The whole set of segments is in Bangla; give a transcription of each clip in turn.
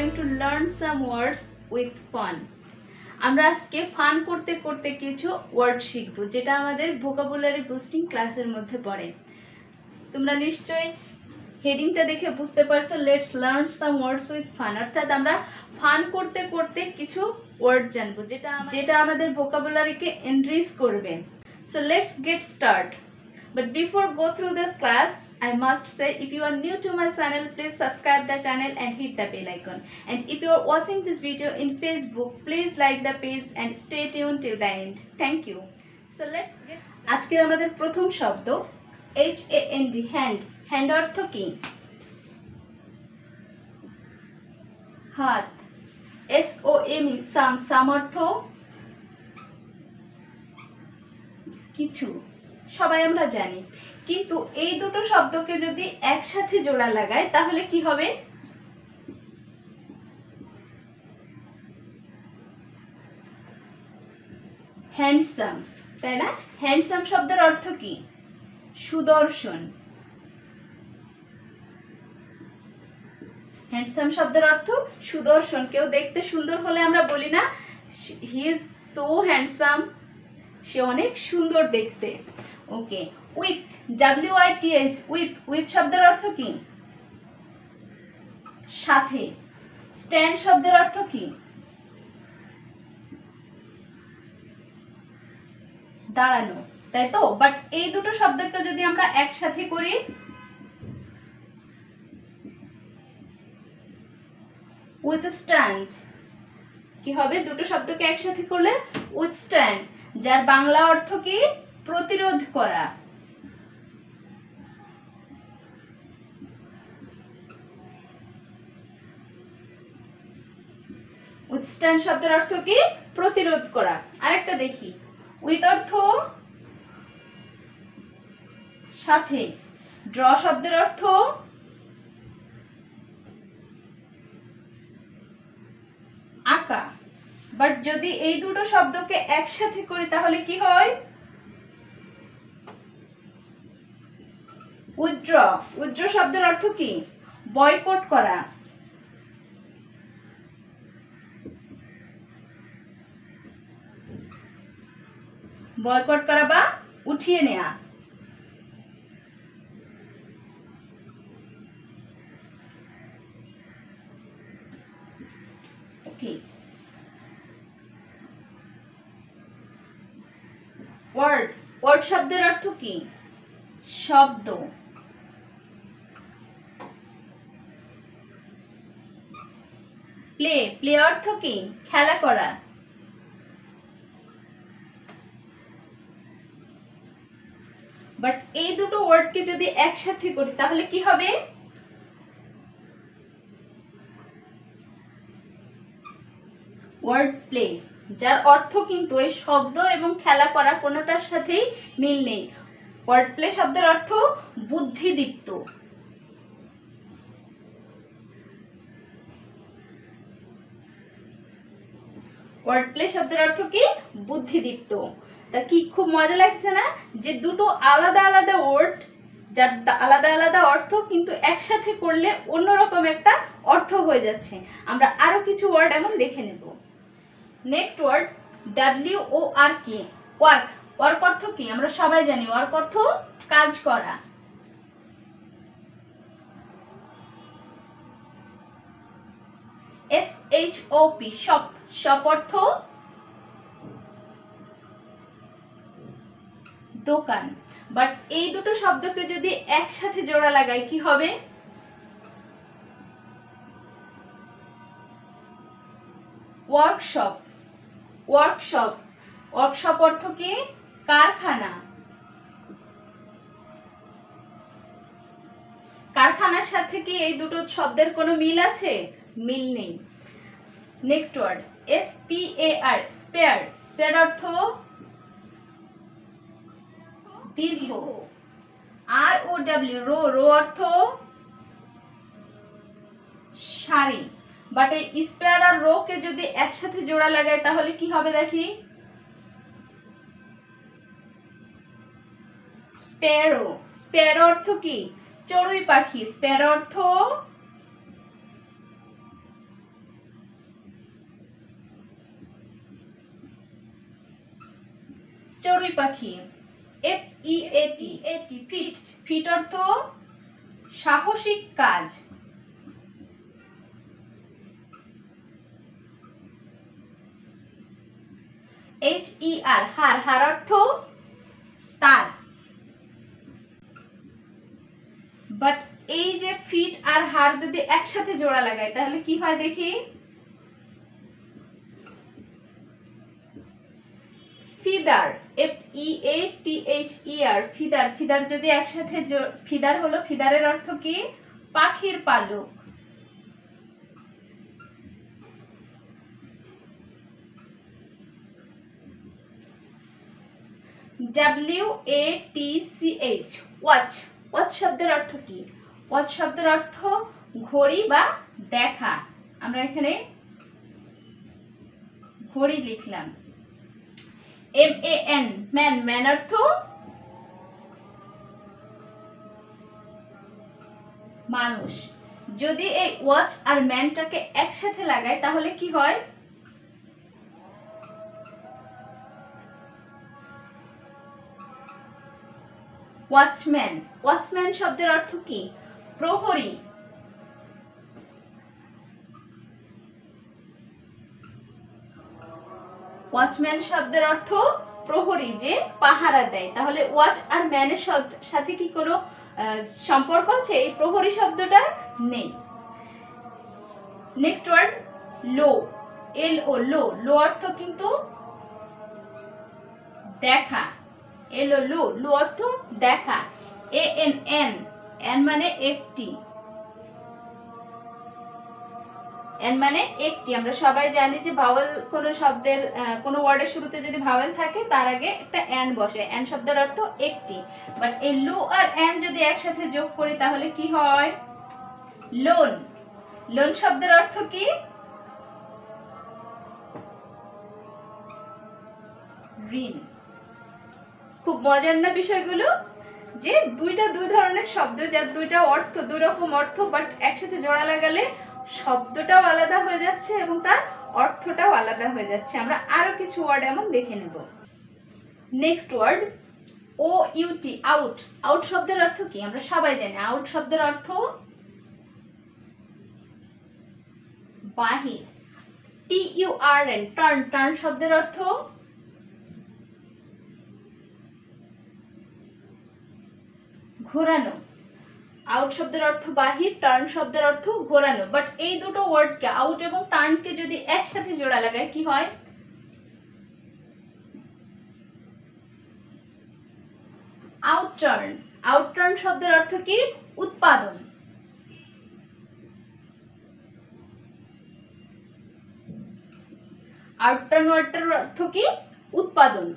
going to learn some words with fun. আমরা আজকে ফান করতে করতে কিছু ওয়ার্ড শিখব যেটা আমাদের ভোকাবুলারি বুস্টিং ক্লাসের মধ্যে পড়ে। তোমরা নিশ্চয়ই হেডিংটা দেখে বুঝতে পারছো, let's learn some words with fun. অর্থাৎ আমরা ফান করতে করতে কিছু ওয়ার্ড জানবো যেটা আমাদের ভোকাবুলারিকে এনরিচ করবে। So let's get start. But before go through the class, I must say if you are new to my channel, please subscribe the channel and hit the bell icon. And if you are watching this video in Facebook, please like the page and stay tuned till the end. Thank you. So let's get started. আজকের আমাদের প্রথম শব্দ HAND, হ্যান্ড। হ্যান্ড অর্থ কি? হাত। SOME, সাম। সাম অর্থ কিছু, সবাই আমরা জানি। কিন্তু এই দুটো শব্দকে যদি একসাথে জোড়া লাগায় তাহলে কি হবে? হ্যান্ডসাম, তাই না? হ্যান্ডসাম শব্দের অর্থ কি? সুদর্শন। হ্যান্ডসাম শব্দের অর্থ সুদর্শন। কেউ দেখতে সুন্দর হলে আমরা বলি না হি ইজ সো হ্যান্ডসাম, সে অনেক সুন্দর দেখতে। ওকে, উইথ, WITH, উইথ শব্দের অর্থ কি? সাথে। স্ট্যান্ড শব্দের অর্থ কি? দাঁড়ানো, তাই তো? বাট এই দুটো শব্দকে যদি আমরা একসাথে করি, উইথ স্ট্যান্ড, কি হবে? দুটো শব্দকে একসাথে করলে উইথ স্ট্যান্ড, যার বাংলা অর্থ কি? প্রতিরোধ করা। উইথস্ট্যান্ড শব্দের অর্থ কি? প্রতিরোধ করা। আরেকটা দেখি, উইথ অর্থ সাথে। ড্র শব্দের অর্থ আঁকা। বাট যদি এই দুটো শব্দকে একসাথে করি তাহলে কি হয়? উইথড্র। উইথড্র শব্দের অর্থ কি? বয়কট করা। বয়কট করা বা উঠিয়ে নেওয়া। ওকে, ওয়ার্ড। ওয়ার্ড শব্দের অর্থ কি? শব্দ। প্লে। প্লে অর্থ কি? খেলা করা। বাট এই দুটো ওয়ার্ডকে যদি একসাথে করি তাহলে কি হবে? ওয়ার্ড প্লে, যার অর্থ কিন্তু এই শব্দ এবং খেলা করা কোনোটার সাথেই মিল নেই। ওয়ার্ড প্লে শব্দের অর্থ বুদ্ধিদীপ্ত। ওয়ার্ড প্লে শব্দের অর্থ কি? বুদ্ধিদীপ্ত। তা কি খুব মজা লাগছে না যে দুটো আলাদা আলাদা ওয়ার্ড, যার আলাদা আলাদা অর্থ, কিন্তু একসাথে করলে অন্যরকম একটা অর্থ হয়ে যাচ্ছে। আমরা আরো কিছু ওয়ার্ড এমন দেখে নেব। Next word WORK, work. Work অর্থ কি? আমরা সবাই জানি ওয়ার্ক অর্থ কাজ করা। SHOP, shop. শপ অর্থ দোকান। বাট এই দুটো শব্দকে যদি একসাথে জোড়া লাগাই কি হবে? ওয়ার্কশপ। ওয়ার্কশপ। ওয়ার্কশপ অর্থ কি? কারখানা। কারখানার সাথে কি এই দুটো শব্দের কোনো মিল আছে? মিল নেই। Next word SPAR, spare. Spare অর্থ দীর্ঘ। ROW, rho. রো অর্থ সারি। বাট এই স্পেয়ার আর রো কে যদি একসাথে জোড়া লাগাই তাহলে কি হবে দেখি? স্প্যারো। স্প্যারো অর্থ কি? চড়ুই পাখি। স্প্যারো অর্থ চড়ুই পাখি। FEAT ফিট, ফিট অর্থ সাহসিক কাজ। HER হার, হার অর্থ তার। বাট এই যে ফিট আর হার যদি একসাথে জোড়া লাগায় তাহলে কি হয় দেখি। ফিদার, FEATHER ফিদার, ফিদার যদি একসাথে, ফিদার হলো, ফিদারের অর্থ কি পাখির পালক। WATCH ওয়াচ, ওয়াচ শব্দের অর্থ কি? ওয়াচ শব্দের অর্থ ঘড়ি বা দেখা। আমরা এখানে ঘড়ি লিখলাম। MAN ম্যান, ম্যান অর্থ মানুষ। যদি এই ওয়াচ আর ম্যানটাকে একসাথে লাগাই তাহলে কি হয়? ওয়াচম্যান, ওয়াচম্যান শব্দের অর্থ কি প্রহরী। ওয়াচম্যান শব্দের অর্থ প্রহরী, যে পাহারা দেয়। তাহলে ওয়াচ আর ম্যানের সাথে কি কোনো সম্পর্ক আছে? এই প্রহরী শব্দটা নেই। নেক্সট ওয়ার্ড লো, LO লো, লো অর্থ কিন্তু দেখা। LO লো, লো অর্থ দেখা। ANN এন মানে একটি, এন মানে একটি। আমরা সবাই জানি যে ভাওয়েল কোনো শব্দের, কোনো ওয়ার্ডের শুরুতে যদি ভাওয়েল থাকে তার আগে একটা এন বসে, এন শব্দের অর্থ একটি। বাট এই লো আর এন যদি একসাথে যোগ করি তাহলে কি হয়? লোন। লোন শব্দের অর্থ কি ঋণ। খুব মজার না বিষয়গুলো, যে দুই ধরনের শব্দ, যার দুইটা অর্থ, দুই রকম অর্থ, বাট একসাথে জোড়া লাগালে শব্দটাও আলাদা হয়ে যাচ্ছে এবং তার অর্থটাও আলাদা হয়ে যাচ্ছে। আমরা আরো কিছু ওয়ার্ড এমন দেখে নেব। Next word OUT out, out শব্দের অর্থ কি? আমরা সবাই জানি আউট শব্দের অর্থ বাহির। TURN টার্ন, টার্ন শব্দের অর্থ ঘোরানো। আউট শব্দের অর্থ বাহির, টার্ন শব্দের অর্থ ঘোরানো। বাট এই দুটো ওয়ার্ডকে, আউট এবং টার্নকে যদি একসাথে জোড়া লাগায় কি হয়? আউটটার্ন। আউটটার্ন শব্দের অর্থ কি উৎপাদন। আউটটার্ন ওয়ার্ডটার অর্থ কি উৎপাদন।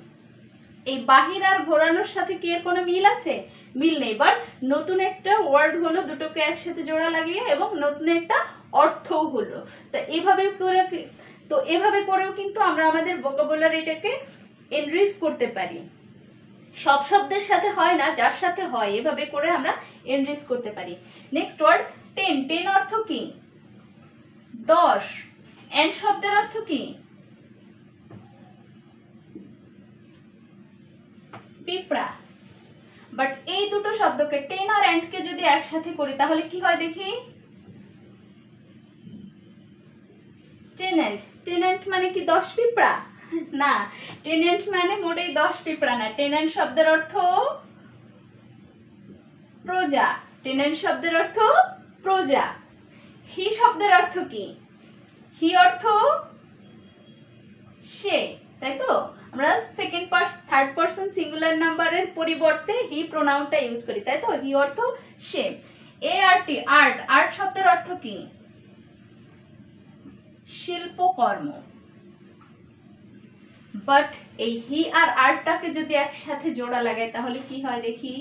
এই বাহির আর ঘোরানোর সাথে কি এর কোনো মিল আছে? মিল নেই। বাট নতুন একটা ওয়ার্ড হলো, দুটোকে একসাথে জোড়া লাগিয়ে, এবং নতুন একটা অর্থও হলো। তো এভাবে করেও কিন্তু আমরা আমাদের ভোকাবুলারিটাকে এনরিচ করতে পারি। সব শব্দের সাথে হয় না, যার সাথে হয় এভাবে করে আমরা এনরিচ করতে পারি। নেক্সট ওয়ার্ড 10, 10 অর্থ কি 10। এন্ড শব্দের অর্থ কি পিঁপড়া। বাট এই দুটো শব্দকে, 10 আর এন্ড কে যদি একসাথে করি তাহলে কি হয় দেখি? টেনেন্ট। টেনেন্ট মানে কি 10 পিঁপড়া? না, টেনেন্ট মানে মোটেই 10 পিঁপড়া না। টেনেন্ট শব্দের অর্থ প্রজা। টেনেন্ট শব্দের অর্থ প্রজা। হি শব্দের অর্থ কি? হি অর্থ সে, তাই তো? আমরা second person, third person singular নাম্বারের পরিবর্তে হি প্রোনাউনটা ইউজ করি, তাই তো? হি অর্থ সে। ART আর্ট, আর্ট শব্দের অর্থ কি শিল্পকর্ম। বাট এই হি আর আর্টটাকে যদি একসাথে জোড়া লাগাই তাহলে কি হয় দেখি?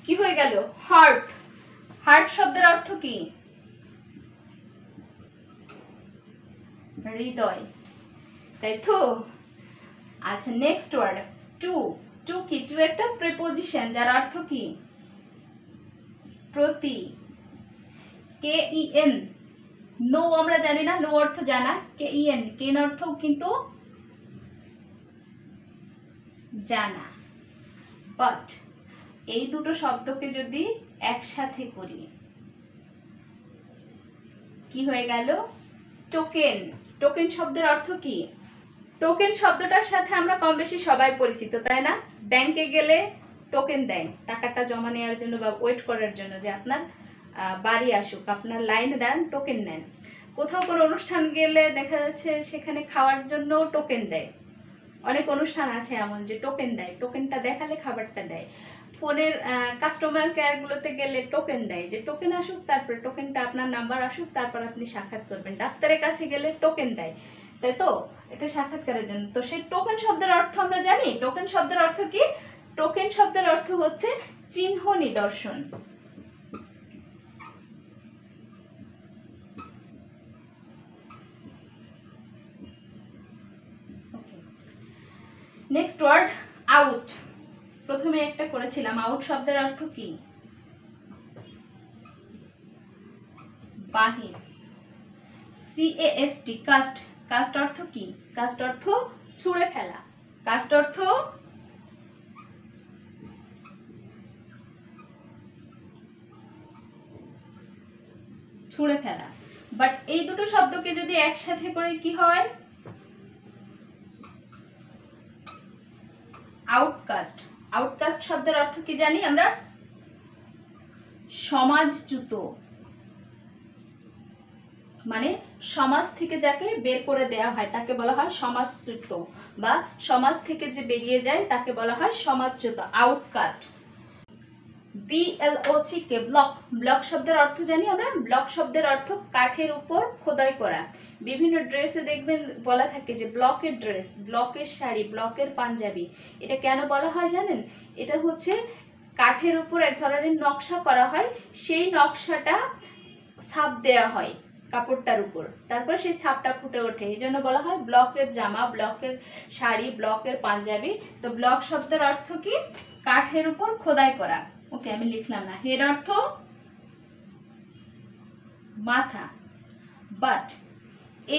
কি হয়ে গেল? হার্ট। হার্ট শব্দের অর্থ কি হৃদয়, তাই তো? আচ্ছা, নেক্সট ওয়ার্ড টু। টু কি? টু একটা প্রিপোজিশন যার অর্থ কি প্রতি। KEN নো আমরা জানি না, নো অর্থ জানা। KEN, কেন অর্থ কিন্তু জানা। বাট এই দুটো শব্দকে যদি একসাথে করি কি হয়ে গেল? টোকেন। টোকেন শব্দের অর্থ কি? টোকেন শব্দটার সাথে আমরা কম বেশি সবাই পরিচিত, তাই না? ব্যাংকে গেলে টোকেন দেয় টাকাটা জমা নেওয়ার জন্য বা ওয়েট করার জন্য, যে আপনার বাড়ি আসুক, আপনার লাইনে দাঁড়ান, টোকেন নেন। কোথাও কোনো অনুষ্ঠান গেলে দেখা যাচ্ছে সেখানে খাওয়ার জন্য টোকেন দেয়। অনেক অনুষ্ঠান আছে এমন যে টোকেন দেয়, টোকেনটা দেখালে খাবারটা দেয়। ফোনের কাস্টমার কেয়ারগুলোতে গেলে টোকেন দেয়, যে টোকেন আসুক, তারপরে টোকেনটা আপনার নাম্বার আসুক, তারপর আপনি সাক্ষাৎ করবেন। ডাক্তারের কাছে গেলে টোকেন দেয়, তাই তো? এটা সাক্ষাৎকারের জন্য। তো সেই টোকেন শব্দের অর্থ আমরা জানি। টোকেন শব্দের অর্থ কি? টোকেন শব্দের অর্থ হচ্ছে চিহ্ন নিদর্শন। Next word out. প্রথমে একটা করেছিলাম, আউট শব্দের অর্থ কি? বাহির। CAST caste. কাস্ট অর্থ কি? কাস্ট অর্থ ছুঁড়ে ফেলা। কাস্ট অর্থ ছুঁড়ে ফেলা। বাট এই দুটো শব্দকে যদি একসাথে করে কি হয়? আউটকাস্ট। আউটকাস্ট শব্দের অর্থ কি জানি আমরা? সমাজচ্যুত। মানে সমাজ থেকে যাকে বের করে দেওয়া হয় তাকে বলা হয় সমাজচ্যুত, বা সমাজ থেকে যে বেরিয়ে যায় তাকে বলা হয় সমাজচ্যুত, আউটকাস্ট। BLOCK block. ব্লক শব্দের অর্থ জানি আমরা। ব্লক শব্দের অর্থ কাঠের উপর খোদাই করা। বিভিন্ন ড্রেসে দেখবেন বলা থাকে যে ব্লকের ড্রেস, ব্লকের শাড়ি, ব্লকের পাঞ্জাবি। এটা কেন বলা হয় জানেন? এটা হচ্ছে কাঠের উপর এক ধরনের নকশা করা হয়, সেই নকশাটা ছাপ দেওয়া হয় কাপড়টার উপর, তারপর সেই ছাপটা ফুটে ওঠে, এই জন্য বলা হয় ব্লকের জামা, ব্লকের শাড়ি, ব্লকের পাঞ্জাবি। তো ব্লক শব্দের অর্থ কি? কাঠের উপর খোদাই করা। ওকে, আমি লিখলাম না। হেড অর্থ মাথা। বাট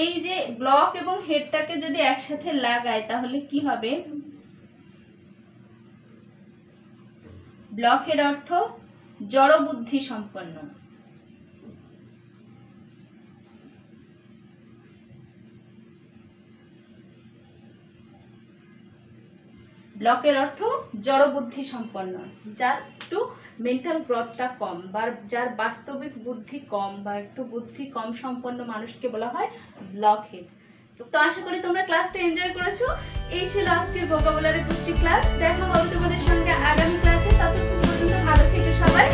এই যে ব্লক এবং হেডটাকে যদি একসাথে লাগায় তাহলে কি হবে? ব্লক হেড অর্থ জড় বুদ্ধি সম্পন্ন। ব্লকের অর্থ জড় বুদ্ধি সম্পন্ন, যার একটু মেন্টাল গ্রোথটা কম, বা যার বাস্তবিক বুদ্ধি কম, বা একটু বুদ্ধি কম সম্পন্ন মানুষকে বলা হয় ব্লক হেড। তো আশা করি তোমরা ক্লাসটা এনজয় করেছো। এই ছিল আজকের ভোকাবুলারি পুষ্টি ক্লাস। দেখা হবে তোমাদের সঙ্গে আগামী ক্লাসে। ততক্ষণ পর্যন্ত ভালো থেকো সবাই।